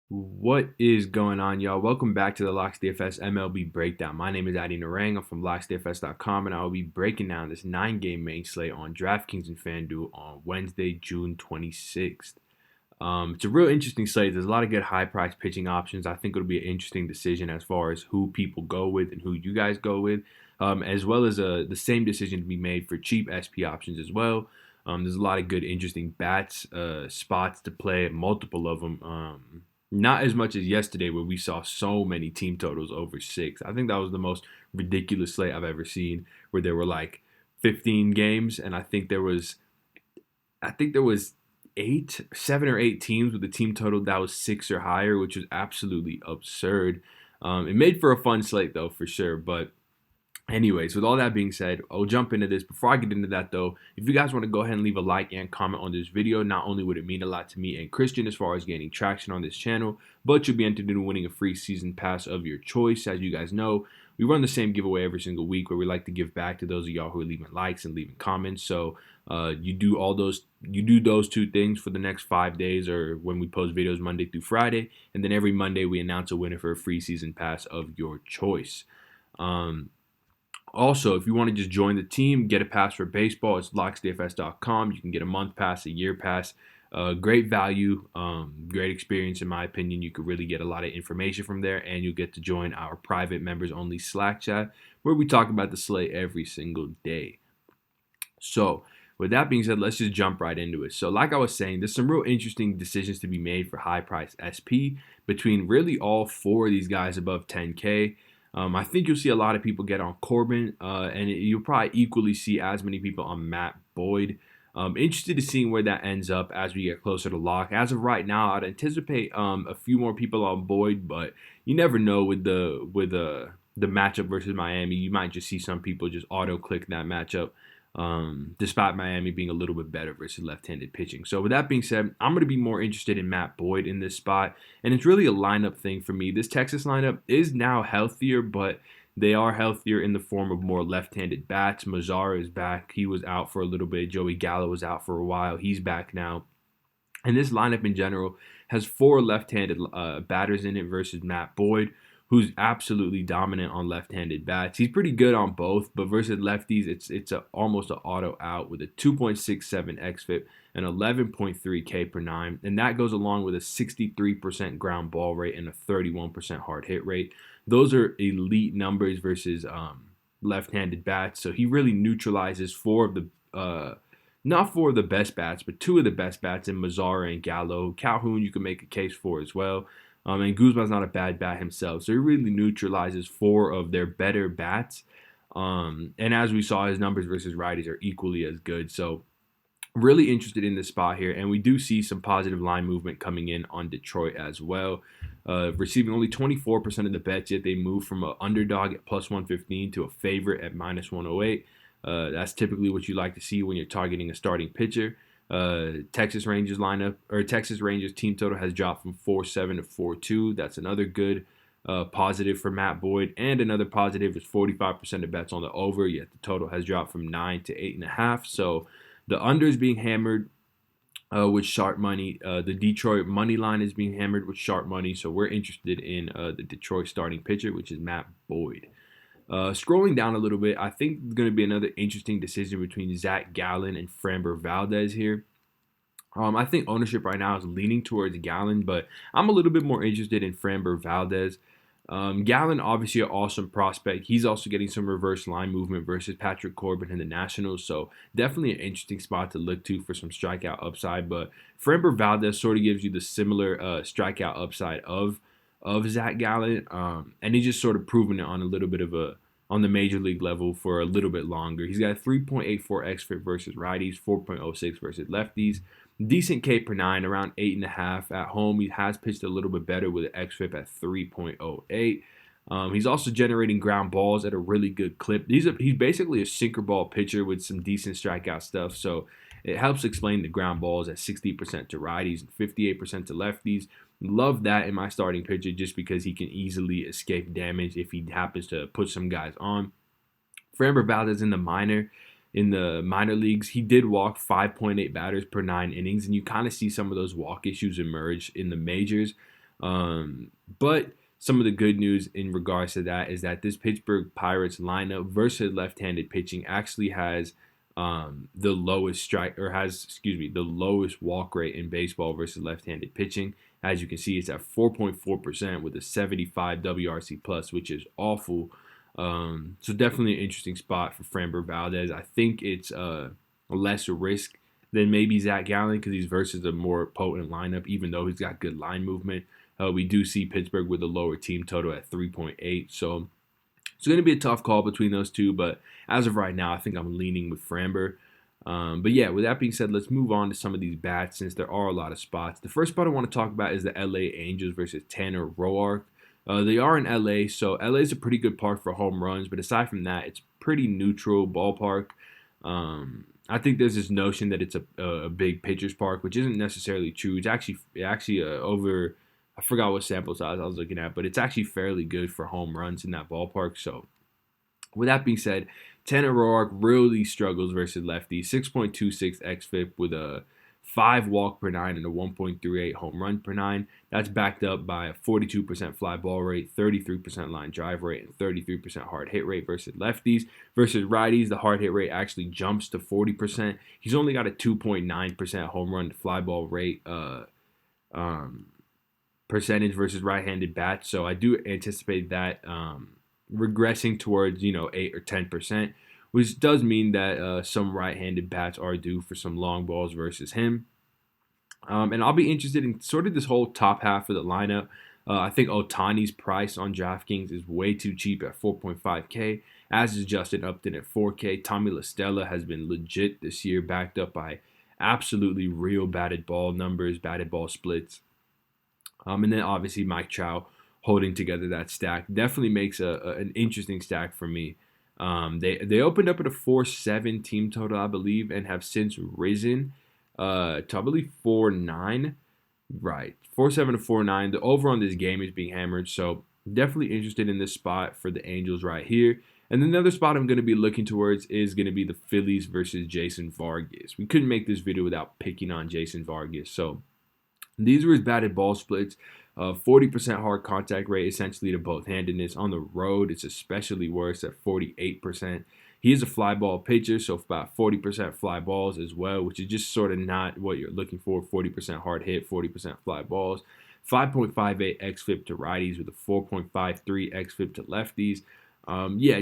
What is going on, y'all? Welcome back to the Locks DFS MLB breakdown. My name is Narang. I'm from locksdfs.com, and I will be breaking down this 9-game main slate on DraftKings and FanDuel on Wednesday, June 26th. It's a real interesting slate. There's a lot of good high-price pitching options. I think it'll be an interesting decision as far as who people go with and who you guys go with, as well as the same decision to be made for cheap SP options as well. There's a lot of good, interesting bats, spots to play, multiple of them. Not as much as yesterday, where we saw so many team totals over 6. I think that was the most ridiculous slate I've ever seen, where there were like 15 games, and I think there was 7 or 8 teams with a team total that was 6 or higher, which was absolutely absurd. It made for a fun slate though, for sure, but anyways, with all that being said, I'll jump into this. Before I get into that though, if you guys want to go ahead and leave a like and comment on this video, not only would it mean a lot to me and Christian as far as gaining traction on this channel, but you'll be entered into winning a free season pass of your choice. As you guys know, we run the same giveaway every single week where we like to give back to those of y'all who are leaving likes and leaving comments. So you do those two things for the next 5 days, or when we post videos Monday through Friday, and then every Monday we announce a winner for a free season pass of your choice. Also, if you want to just join the team, get a pass for baseball, it's locksdfs.com. You can get a month pass, a year pass. Great value, great experience in my opinion. You could really get a lot of information from there, and you'll get to join our private members-only Slack chat where we talk about the slate every single day. So, with that being said, let's just jump right into it. So, like I was saying, there's some real interesting decisions to be made for high-price SP between really all 4 of these guys above 10K. I think you'll see a lot of people get on Corbin, and you'll probably equally see as many people on Matt Boyd. Interested to seeing where that ends up as we get closer to lock. As of right now, I'd anticipate a few more people on Boyd, but you never know with the matchup versus Miami. You might just see some people just auto click that matchup, despite Miami being a little bit better versus left-handed pitching. So with that being said, I'm going to be more interested in Matt Boyd in this spot, and it's really a lineup thing for me. This Texas lineup is now healthier, but they are healthier in the form of more left-handed bats. Mazzara is back. He was out for a little bit. Joey Gallo was out for a while. He's back now. And this lineup in general has 4 left-handed batters in it versus Matt Boyd, who's absolutely dominant on left-handed bats. He's pretty good on both, but versus lefties, it's almost an auto out with a 2.67 xFIP and 11.3 K per 9, and that goes along with a 63% ground ball rate and a 31% hard hit rate. Those are elite numbers versus left-handed bats, so he really neutralizes 4 of the not 4 of the best bats, but 2 of the best bats in Mazzara and Gallo. Calhoun, you can make a case for as well. And Guzman's not a bad bat himself. So he really neutralizes 4 of their better bats. And as we saw, his numbers versus righties are equally as good. So really interested in this spot here. And we do see some positive line movement coming in on Detroit as well. Receiving only 24% of the bets, yet they move from an underdog at plus 115 to a favorite at minus 108. That's typically what you like to see when you're targeting a starting pitcher. Texas Rangers team total has dropped from 4-7 to 4-2. That's another good positive for Matt Boyd, and another positive is 45% of bets on the over, yet the total has dropped from 9 to 8.5. So the under is being hammered with sharp money. The Detroit money line is being hammered with sharp money, so we're interested in the Detroit starting pitcher, which is Matt Boyd. Scrolling down a little bit, I think it's going to be another interesting decision between Zach Gallen and Framber Valdez here. I think ownership right now is leaning towards Gallen, but I'm a little bit more interested in Framber Valdez. Gallen, obviously an awesome prospect. He's also getting some reverse line movement versus Patrick Corbin in the Nationals, so definitely an interesting spot to look to for some strikeout upside. But Framber Valdez sort of gives you the similar strikeout upside of Zach Gallen, and he's just sort of proven it on a little bit of on the major league level for a little bit longer. He's got a 3.84 xFIP versus righties, 4.06 versus lefties. Decent K per 9, around 8.5 at home. He has pitched a little bit better with an xFIP at 3.08. He's also generating ground balls at a really good clip. He's basically a sinker ball pitcher with some decent strikeout stuff, so it helps explain the ground balls at 60% to righties and 58% to lefties. Love that in my starting pitcher just because he can easily escape damage if he happens to put some guys on. Framber Valdez in the minor leagues, he did walk 5.8 batters per 9 innings, and you kind of see some of those walk issues emerge in the majors. But some of the good news in regards to that is that this Pittsburgh Pirates lineup versus left-handed pitching actually has the lowest the lowest walk rate in baseball versus left-handed pitching. As you can see, it's at 4.4% with a 75 WRC plus, which is awful. So definitely an interesting spot for Framber Valdez. I think it's less risk than maybe Zach Gallen because he's versus a more potent lineup, even though he's got good line movement. We do see Pittsburgh with a lower team total at 3.8. So it's going to be a tough call between those two, but as of right now, I think I'm leaning with Framber. But yeah, with that being said, let's move on to some of these bats since there are a lot of spots. The first spot I want to talk about is the LA Angels versus Tanner Roark. They are in LA, so LA is a pretty good park for home runs, but aside from that, it's pretty neutral ballpark. I think there's this notion that it's a big pitcher's park, which isn't necessarily true. It's actually over, I forgot what sample size I was looking at, but it's actually fairly good for home runs in that ballpark. So with that being said, Tanner Roark really struggles versus lefties. 6.26 xFIP with a 5 walk per 9 and a 1.38 home run per 9. That's backed up by a 42% fly ball rate, 33% line drive rate, and 33% hard hit rate versus lefties. Versus righties, the hard hit rate actually jumps to 40%. He's only got a 2.9% home run to fly ball rate percentage versus right-handed bats. So I do anticipate that regressing towards 8 or 10%, which does mean that some right-handed bats are due for some long balls versus him. And I'll be interested in sort of this whole top half of the lineup. I think Ohtani's price on DraftKings is way too cheap at 4.5K, as is Justin Upton at 4K. Tommy La Stella has been legit this year, backed up by absolutely real batted ball numbers, batted ball splits. And then obviously Mike Trout holding together that stack definitely makes an interesting stack for me. They opened up at a 4.7 team total, I believe, and have since risen to I believe 4.9. Right, 4.7 to 4.9. The over on this game is being hammered, so definitely interested in this spot for the Angels right here. And then the other spot I'm going to be looking towards is going to be the Phillies versus Jason Vargas. We couldn't make this video without picking on Jason Vargas, so these were his batted ball splits. 40% hard contact rate, essentially to both-handedness. On the road, it's especially worse at 48%. He is a fly ball pitcher, so about 40% fly balls as well, which is just sort of not what you're looking for. 40% hard hit, 40% fly balls. 5.58 xFIP to righties with a 4.53 xFIP to lefties.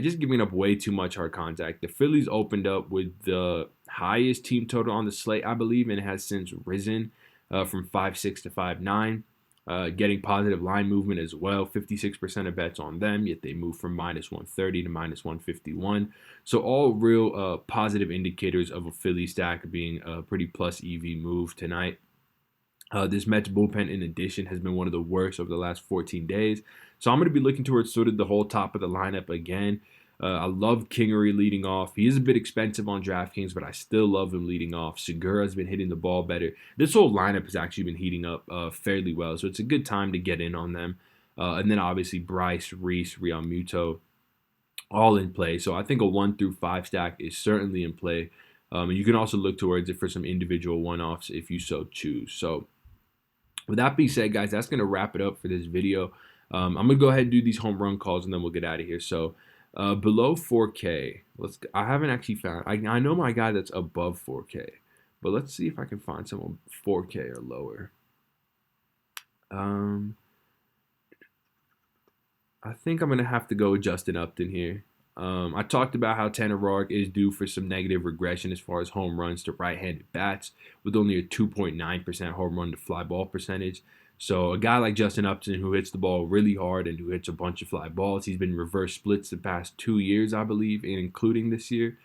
Just giving up way too much hard contact. The Phillies opened up with the highest team total on the slate, I believe, and it has since risen from 5.6 to 5.9. Getting positive line movement as well. 56% of bets on them, yet they move from -130 to -151. So all real positive indicators of a Philly stack being a pretty plus EV move tonight. This Mets bullpen, in addition, has been one of the worst over the last 14 days. So I'm going to be looking towards sort of the whole top of the lineup again. I love Kingery leading off. He is a bit expensive on DraftKings, but I still love him leading off. Segura's been hitting the ball better. This whole lineup has actually been heating up fairly well, so it's a good time to get in on them. And then obviously Bryce, Reese, Realmuto, all in play. So I think a 1 through 5 stack is certainly in play. And you can also look towards it for some individual one-offs if you so choose. So with that being said, guys, that's going to wrap it up for this video. I'm going to go ahead and do these home run calls, and then we'll get out of here. So below 4K, I haven't actually found, I know my guy that's above 4K, but let's see if I can find someone 4K or lower. I think I'm going to have to go with Justin Upton here. I talked about how Tanner Roark is due for some negative regression as far as home runs to right-handed bats, with only a 2.9% home run to fly ball percentage. So a guy like Justin Upton, who hits the ball really hard and who hits a bunch of fly balls, he's been reverse splits the past 2 years, I believe, and including this year.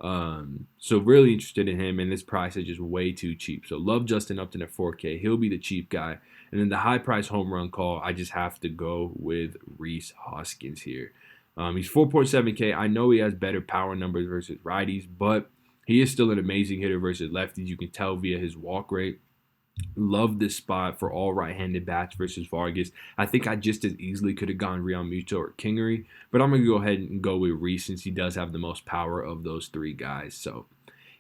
So really interested in him, and this price is just way too cheap. So love Justin Upton at 4K. He'll be the cheap guy. And then the high price home run call, I just have to go with Rhys Hoskins here. He's 4.7K. I know he has better power numbers versus righties, but he is still an amazing hitter versus lefties. You can tell via his walk rate. Love this spot for all right-handed bats versus Vargas. I think I just as easily could have gone Realmuto or Kingery, but I'm going to go ahead and go with Reese since he does have the most power of those three guys. So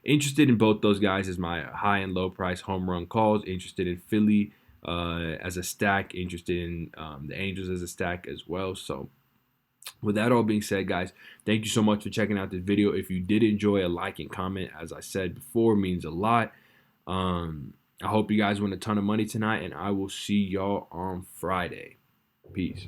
interested in both those guys as my high and low price home run calls. Interested in Philly as a stack, interested in the Angels as a stack as well. So with that all being said, guys, thank you so much for checking out this video. If you did enjoy, a like and comment, as I said before, means a lot. I hope you guys win a ton of money tonight, and I will see y'all on Friday. Peace.